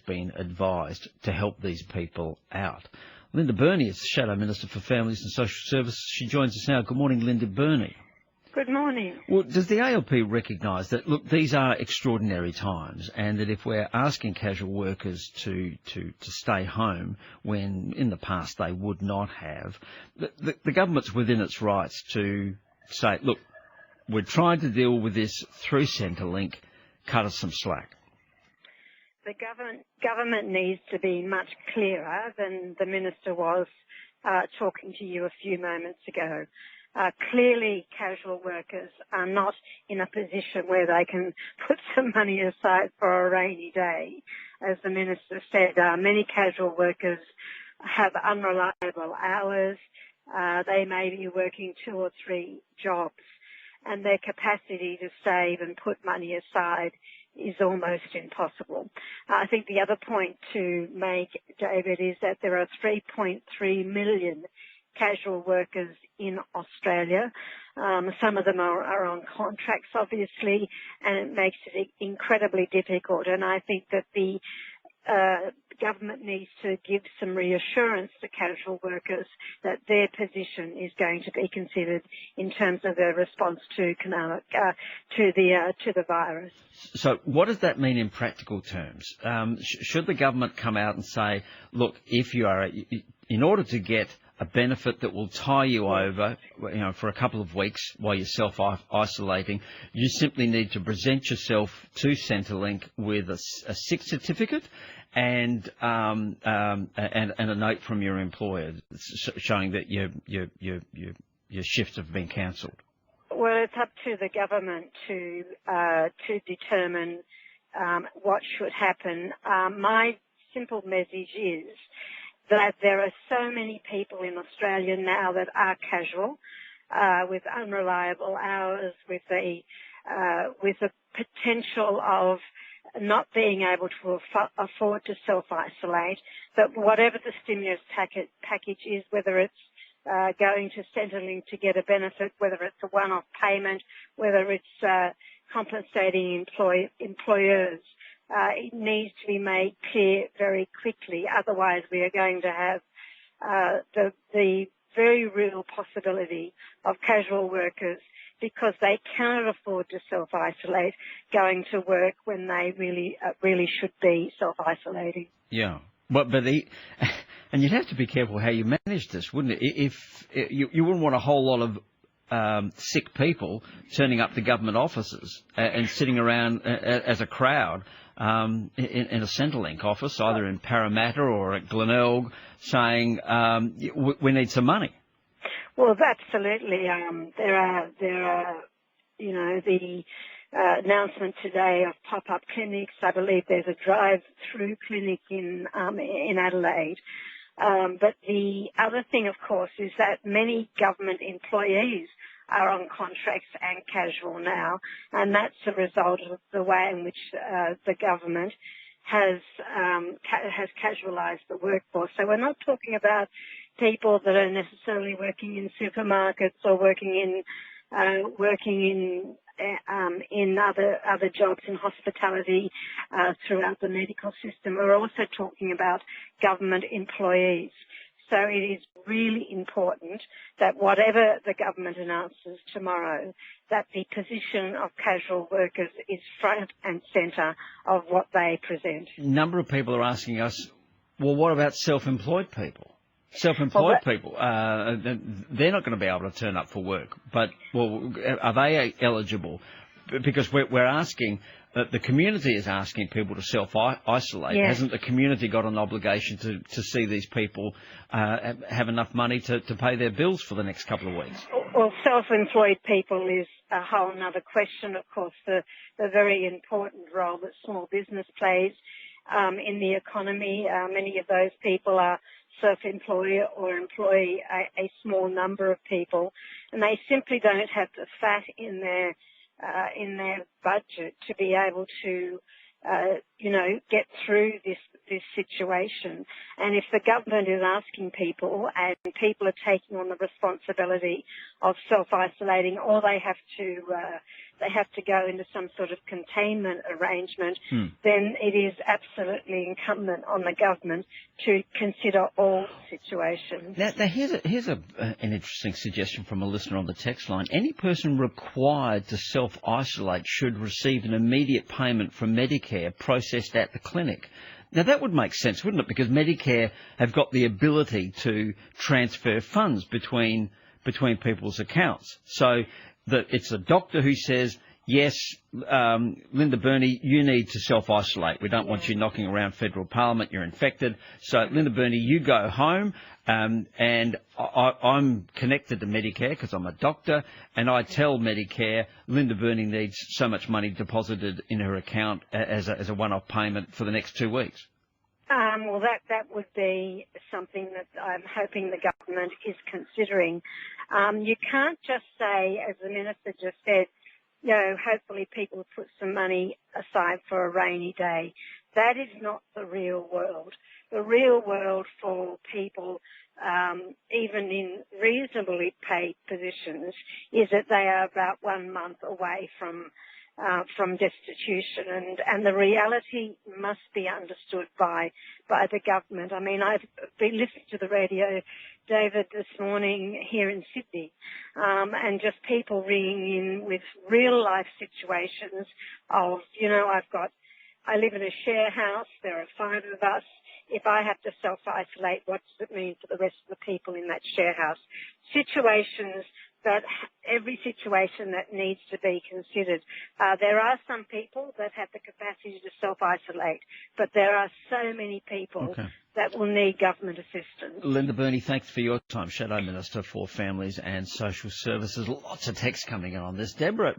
been advised to help these people out. Linda Burney is the Shadow Minister for Families and Social Services. She joins us now. Good morning, Linda Burney. Good morning. Well, does the ALP recognise that, look, these are extraordinary times, and that if we're asking casual workers to stay home when in the past they would not have, the government's within its rights to say, look, we're trying to deal with this through Centrelink, cut us some slack? The government needs to be much clearer than the Minister was talking to you a few moments ago. Clearly, casual workers are not in a position where they can put some money aside for a rainy day. As the Minister said, many casual workers have unreliable hours. They may be working 2 or 3 jobs, and their capacity to save and put money aside is almost impossible. I think the other point to make, David, is that there are 3.3 million casual workers in Australia. Some of them are on contracts, obviously, and it makes it incredibly difficult. And I think that the government needs to give some reassurance to casual workers that their position is going to be considered in terms of their response to the virus. So what does that mean in practical terms? Should the government come out and say, look, if you are, in order to get a benefit that will tie you over, for a couple of weeks while you're self-isolating, you simply need to present yourself to Centrelink with a sick certificate and a note from your employer showing that your shifts have been cancelled? Well, it's up to the government to determine what should happen. My simple message is that there are so many people in Australia now that are casual, with unreliable hours, with a potential of not being able to afford to self-isolate, that whatever the stimulus package is, whether it's going to Centrelink to get a benefit, whether it's a one-off payment, whether it's compensating employers, it needs to be made clear very quickly. Otherwise, we are going to have the very real possibility of casual workers, because they cannot afford to self-isolate, going to work when they really should be self-isolating. Yeah, and you'd have to be careful how you manage this, wouldn't it? If you wouldn't want a whole lot of sick people turning up to government offices and sitting around as a crowd in a Centrelink office, either in Parramatta or at Glenelg, saying we need some money. Well, absolutely. There are the announcement today of pop-up clinics. I believe there's a drive-through clinic in Adelaide. But the other thing, of course, is that many government employees are on contracts and casual now, and that's a result of the way in which the government has casualised the workforce. So we're not talking about people that are necessarily working in supermarkets or working in other jobs in hospitality throughout the medical system. We're also talking about government employees. So it is really important that whatever the government announces tomorrow, that the position of casual workers is front and centre of what they present. A number of people are asking us, well, what about self-employed people? People, they're not going to be able to turn up for work, but, well, are they eligible? Because we're asking, the community is asking people to self-isolate. Yes. Hasn't the community got an obligation to see these people have enough money to pay their bills for the next couple of weeks? Well, self-employed people is a whole other question. Of course, the very important role that small business plays in the economy. Many of those people are self-employed or employ a small number of people, and they simply don't have the fat in their budget to be able to get through this situation. And if the government is asking people, and people are taking on the responsibility of self-isolating, all they have they have to go into some sort of containment arrangement, then it is absolutely incumbent on the government to consider all situations. Now here's an interesting suggestion from a listener on the text line. Any person required to self-isolate should receive an immediate payment from Medicare processed at the clinic. Now, that would make sense, wouldn't it? Because Medicare have got the ability to transfer funds between people's accounts. So that it's a doctor who says, yes, Linda Burney, you need to self-isolate. We don't want you knocking around federal parliament. You're infected. So, Linda Burney, you go home, and I'm connected to Medicare because I'm a doctor, and I tell Medicare Linda Burney needs so much money deposited in her account as a one-off payment for the next 2 weeks. Well, that would be something that I'm hoping the government is considering. You can't just say, as the Minister just said, hopefully people put some money aside for a rainy day. That is not the real world. The real world for people, even in reasonably paid positions, is that they are about 1 month away from destitution, and the reality must be understood by the government. I mean, I've been listening to the radio, David, this morning here in Sydney, and just people ringing in with real life situations of, I live in a share house, there are 5 of us. If I have to self-isolate, what does it mean for the rest of the people in that share house? Every situation that needs to be considered. There are some people that have the capacity to self-isolate, but there are so many people that will need government assistance. Linda Burney, thanks for your time. Shadow Minister for Families and Social Services. Lots of text coming in on this. Deborah